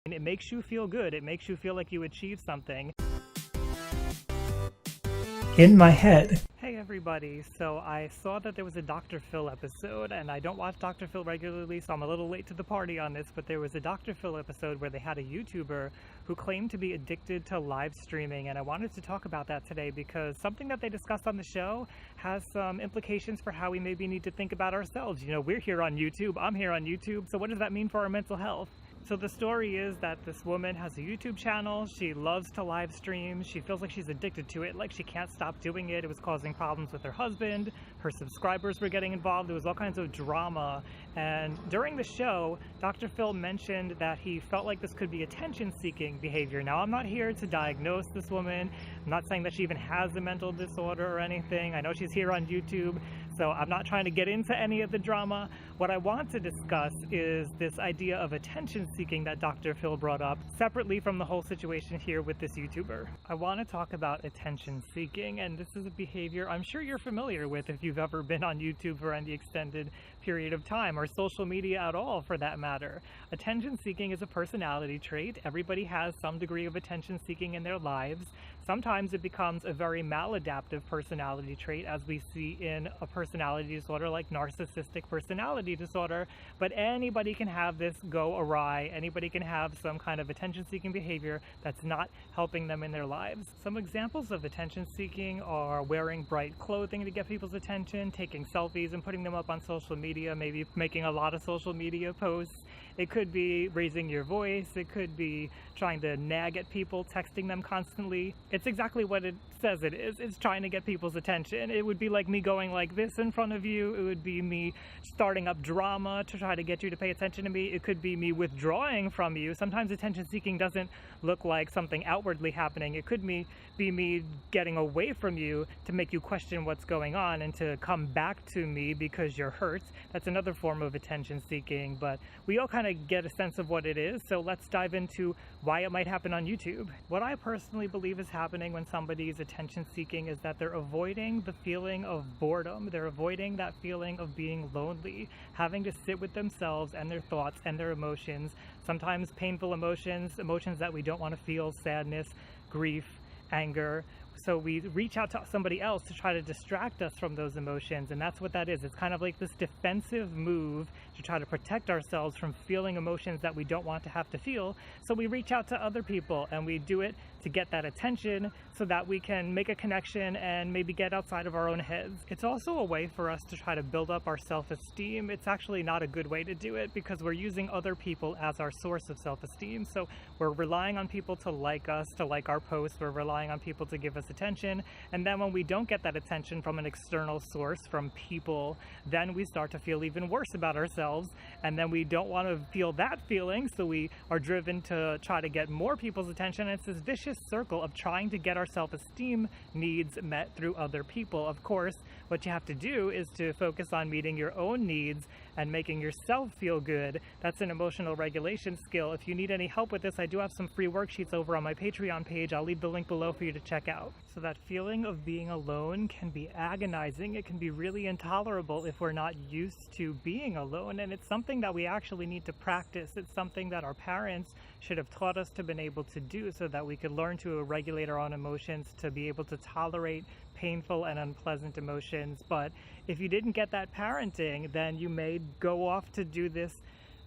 It makes you feel good. It makes you feel like you achieved something. In my head. Hey everybody, so I saw that there was a Dr. Phil episode, and I don't watch Dr. Phil regularly, so I'm a little late to the party on this, but there was a Dr. Phil episode where they had a YouTuber who claimed to be addicted to live streaming, and I wanted to talk about that today because something that they discussed on the show has some implications for how we maybe need to think about ourselves. You know, we're here on YouTube, I'm here on YouTube, so what does that mean for our mental health? So the story is that this woman has a YouTube channel. She loves to live stream. She feels like she's addicted to it, like she can't stop doing it. It was causing problems with her husband. Her subscribers were getting involved. There was all kinds of drama. And during the show, Dr. Phil mentioned that he felt like this could be attention-seeking behavior. Now, I'm not here to diagnose this woman. I'm not saying that she even has a mental disorder or anything. I know she's here on YouTube, so I'm not trying to get into any of the drama. What I want to discuss is this idea of attention-seeking that Dr. Phil brought up, separately from the whole situation here with this YouTuber. I want to talk about attention-seeking, and this is a behavior I'm sure you're familiar with if you've ever been on YouTube for any extended period of time, or social media at all for that matter. Attention-seeking is a personality trait. Everybody has some degree of attention-seeking in their lives. Sometimes it becomes a very maladaptive personality trait, as we see in a personality disorder like narcissistic personality disorder, but anybody can have this go awry. Anybody can have some kind of attention-seeking behavior that's not helping them in their lives. Some examples of attention-seeking are wearing bright clothing to get people's attention, taking selfies and putting them up on social media, maybe making a lot of social media posts. It could be raising your voice. It could be trying to nag at people, texting them constantly. It's exactly what it says it is. It's trying to get people's attention. It would be like me going like this in front of you. It would be me starting up drama to try to get you to pay attention to me. It could be me withdrawing from you. Sometimes attention seeking doesn't look like something outwardly happening. It could be me getting away from you to make you question what's going on and to come back to me because you're hurt. That's another form of attention seeking, but we all kind of get a sense of what it is. So let's dive into why it might happen on YouTube. What I personally believe is happening when somebody is attention seeking is that they're avoiding the feeling of boredom. They're avoiding that feeling of being lonely, having to sit with themselves and their thoughts and their emotions, sometimes painful emotions that we don't want to feel, sadness, grief, anger. So we reach out to somebody else to try to distract us from those emotions, and that's what that is. It's kind of like this defensive move to try to protect ourselves from feeling emotions that we don't want to have to feel. So we reach out to other people, and we do it to get that attention so that we can make a connection and maybe get outside of our own heads. It's also a way for us to try to build up our self-esteem. It's actually not a good way to do it because we're using other people as our source of self-esteem. So we're relying on people to like us, to like our posts. We're relying on people to give us attention. And then when we don't get that attention from an external source, from people, then we start to feel even worse about ourselves. And then we don't want to feel that feeling, so we are driven to try to get more people's attention. And it's this vicious circle of trying to get our self-esteem needs met through other people. Of course, what you have to do is to focus on meeting your own needs and making yourself feel good. That's an emotional regulation skill. If you need any help with this, I do have some free worksheets over on my Patreon page. I'll leave the link below for you to check out. So that feeling of being alone can be agonizing. It can be really intolerable if we're not used to being alone, and it's something that we actually need to practice. It's something that our parents should have taught us to been able to do so that we could learn to regulate our own emotions, to be able to tolerate painful and unpleasant emotions. But if you didn't get that parenting, then you may go off to do this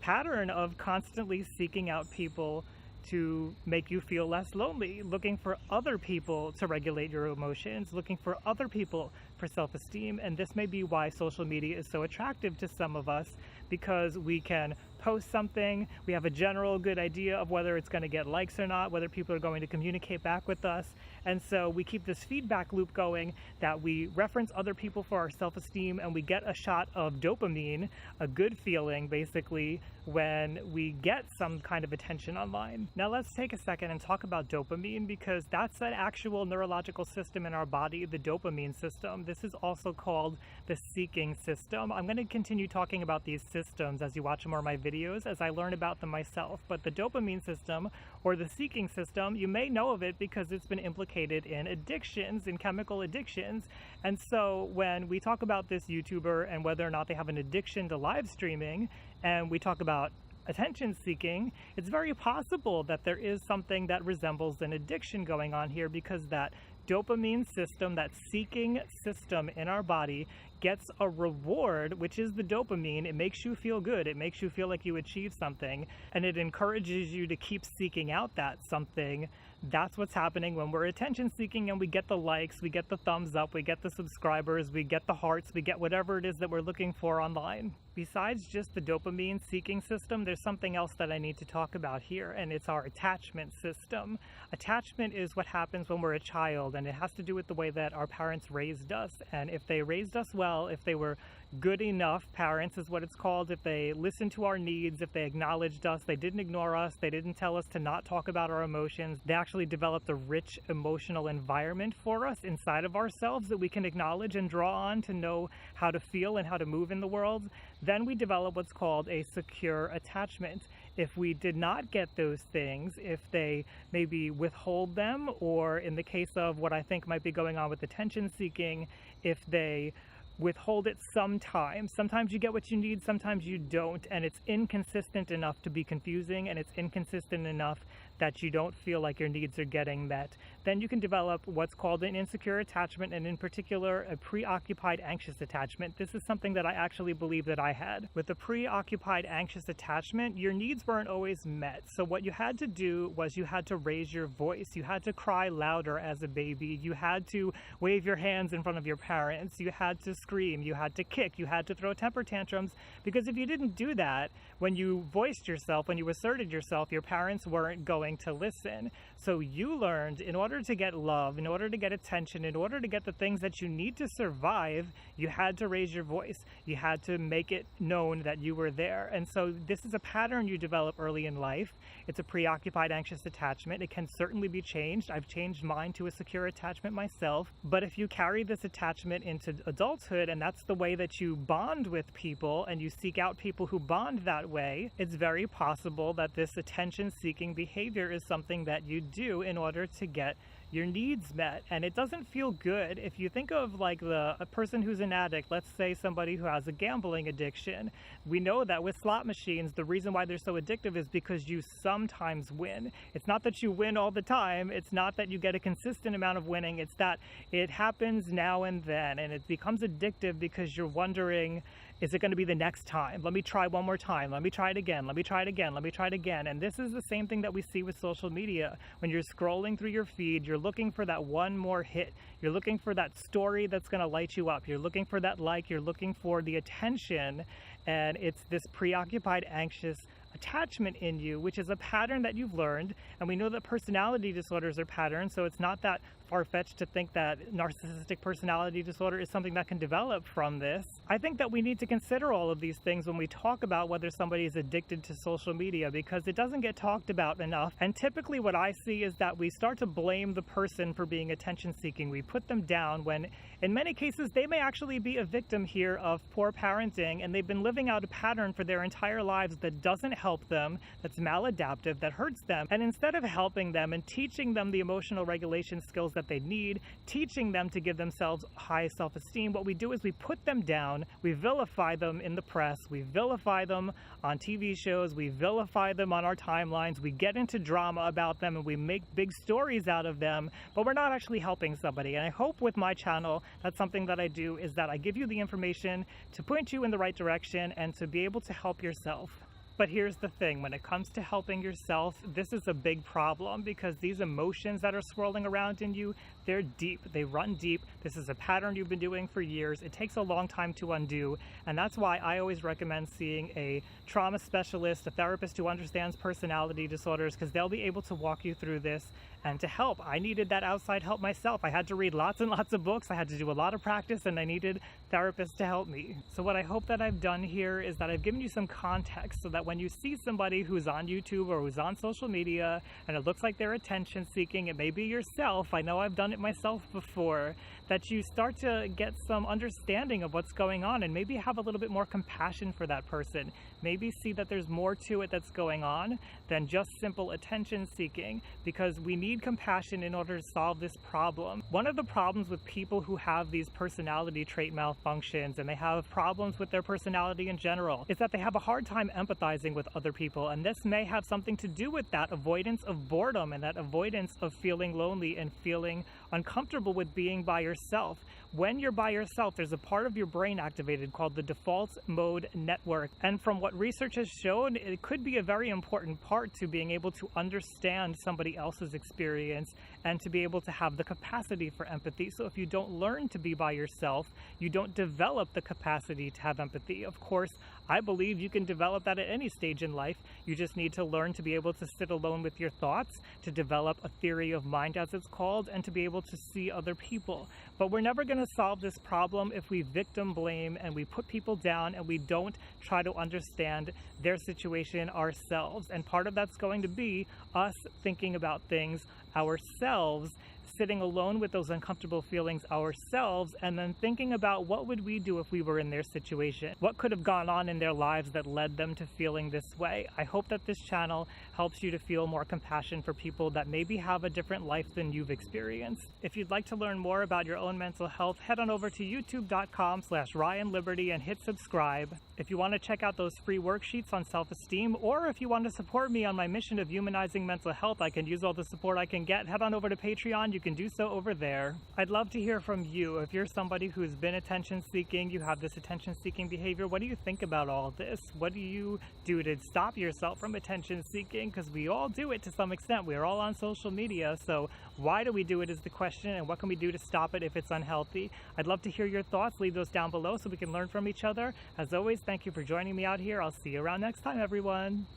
pattern of constantly seeking out people to make you feel less lonely, looking for other people to regulate your emotions, looking for other people for self-esteem. And this may be why social media is so attractive to some of us, because we can post something, we have a general good idea of whether it's going to get likes or not, whether people are going to communicate back with us. And so we keep this feedback loop going that we reference other people for our self-esteem, and we get a shot of dopamine, a good feeling basically, when we get some kind of attention online. Now let's take a second and talk about dopamine, because that's an actual neurological system in our body, the dopamine system. This is also called the seeking system. I'm going to continue talking about these systems as you watch more of my videos, as I learn about them myself. But the dopamine system, or the seeking system, you may know of it because it's been implicated in addictions, in chemical addictions. And so when we talk about this YouTuber and whether or not they have an addiction to live streaming, and we talk about attention seeking, it's very possible that there is something that resembles an addiction going on here, because that dopamine system, that seeking system in our body, gets a reward, which is the dopamine. It makes you feel good. It makes you feel like you achieved something, and it encourages you to keep seeking out that something. That's what's happening when we're attention seeking and we get the likes, we get the thumbs up, we get the subscribers, we get the hearts, we get whatever it is that we're looking for online. Besides just the dopamine seeking system, there's something else that I need to talk about here, and it's our attachment system. Attachment is what happens when we're a child, and it has to do with the way that our parents raised us. And if they raised us well, if they were good enough parents is what it's called, if they listened to our needs, if they acknowledged us, they didn't ignore us, they didn't tell us to not talk about our emotions, they actually developed a rich emotional environment for us inside of ourselves that we can acknowledge and draw on to know how to feel and how to move in the world, then we develop what's called a secure attachment. If we did not get those things, if they maybe withhold them, or in the case of what I think might be going on with attention seeking, if they withhold it sometimes. Sometimes you get what you need, sometimes you don't, and it's inconsistent enough to be confusing, and it's inconsistent enough that you don't feel like your needs are getting met. Then you can develop what's called an insecure attachment, and in particular, a preoccupied anxious attachment. This is something that I actually believe that I had. With a preoccupied anxious attachment, your needs weren't always met. So what you had to do was you had to raise your voice. You had to cry louder as a baby. You had to wave your hands in front of your parents. You had to scream. You had to kick. You had to throw temper tantrums. Because if you didn't do that, when you voiced yourself, when you asserted yourself, your parents weren't going to listen. So you learned, in order to get love, in order to get attention, in order to get the things that you need to survive, you had to raise your voice. You had to make it known that you were there. And so this is a pattern you develop early in life. It's a preoccupied anxious attachment. It can certainly be changed. I've changed mine to a secure attachment myself. But if you carry this attachment into adulthood, and that's the way that you bond with people, and you seek out people who bond that way, it's very possible that this attention-seeking behavior is something that you do in order to get your needs met. And it doesn't feel good. If you think of like a person who's an addict, let's say somebody who has a gambling addiction, we know that with slot machines, the reason why they're so addictive is because you sometimes win. It's not that you win all the time. It's not that you get a consistent amount of winning. It's that it happens now and then, and it becomes addictive because you're wondering, is it going to be the next time? Let me try one more time. Let me try it again. Let me try it again. Let me try it again. And this is the same thing that we see with social media. When you're scrolling through your feed, you're looking for that one more hit. You're looking for that story that's going to light you up. You're looking for that like. You're looking for the attention. And it's this preoccupied, anxious attachment in you, which is a pattern that you've learned. And we know that personality disorders are patterns, so it's not that far-fetched to think that narcissistic personality disorder is something that can develop from this. I think that we need to consider all of these things when we talk about whether somebody is addicted to social media, because it doesn't get talked about enough. And typically what I see is that we start to blame the person for being attention-seeking. We put them down when, in many cases, they may actually be a victim here of poor parenting, and they've been living out a pattern for their entire lives that doesn't help them, that's maladaptive, that hurts them. And instead of helping them and teaching them the emotional regulation skills that they need, teaching them to give themselves high self-esteem, what we do is we put them down, we vilify them in the press, we vilify them on TV shows, we vilify them on our timelines, we get into drama about them, and we make big stories out of them, but we're not actually helping somebody. And I hope with my channel, that's something that I do, is that I give you the information to point you in the right direction and to be able to help yourself. But here's the thing, when it comes to helping yourself, this is a big problem, because these emotions that are swirling around in you, they're deep, they run deep. This is a pattern you've been doing for years. It takes a long time to undo, and that's why I always recommend seeing a trauma specialist, a therapist who understands personality disorders, because they'll be able to walk you through this and to help. I needed that outside help myself. I had to read lots and lots of books, I had to do a lot of practice, and I needed therapists to help me. So what I hope that I've done here is that I've given you some context, so that when you see somebody who's on YouTube or who's on social media and it looks like they're attention seeking, it may be yourself, I know I've done it myself before, that you start to get some understanding of what's going on and maybe have a little bit more compassion for that person. maybe see that there's more to it that's going on than just simple attention seeking, because we need compassion in order to solve this problem. One of the problems with people who have these personality trait malfunctions, and they have problems with their personality in general, is that they have a hard time empathizing with other people, and this may have something to do with that avoidance of boredom and that avoidance of feeling lonely and feeling uncomfortable with being by yourself. When you're by yourself, there's a part of your brain activated called the default mode network, and from what research has shown, it could be a very important part to being able to understand somebody else's experience and to be able to have the capacity for empathy. So if you don't learn to be by yourself, you don't develop the capacity to have empathy. Of course, I believe you can develop that at any stage in life. You just need to learn to be able to sit alone with your thoughts, to develop a theory of mind, as it's called, and to be able to see other people. But we're never going to solve this problem if we victim blame and we put people down and we don't try to understand their situation ourselves. And part of that's going to be us thinking about things ourselves, sitting alone with those uncomfortable feelings ourselves, and then thinking about what would we do if we were in their situation? What could have gone on in their lives that led them to feeling this way? I hope that this channel helps you to feel more compassion for people that maybe have a different life than you've experienced. If you'd like to learn more about your own mental health, head on over to youtube.com/RyanLiberty and hit subscribe. If you want to check out those free worksheets on self-esteem, or if you want to support me on my mission of humanizing mental health, I can use all the support I can get. Head on over to Patreon. You can do so over there. I'd love to hear from you. If you're somebody who's been attention seeking, you have this attention seeking behavior, what do you think about all this? What do you do to stop yourself from attention seeking? Because we all do it to some extent. We're all on social media, so why do we do it is the question, and what can we do to stop it if it's unhealthy? I'd love to hear your thoughts. Leave those down below so we can learn from each other. As always, thank you for joining me out here. I'll see you around next time, everyone.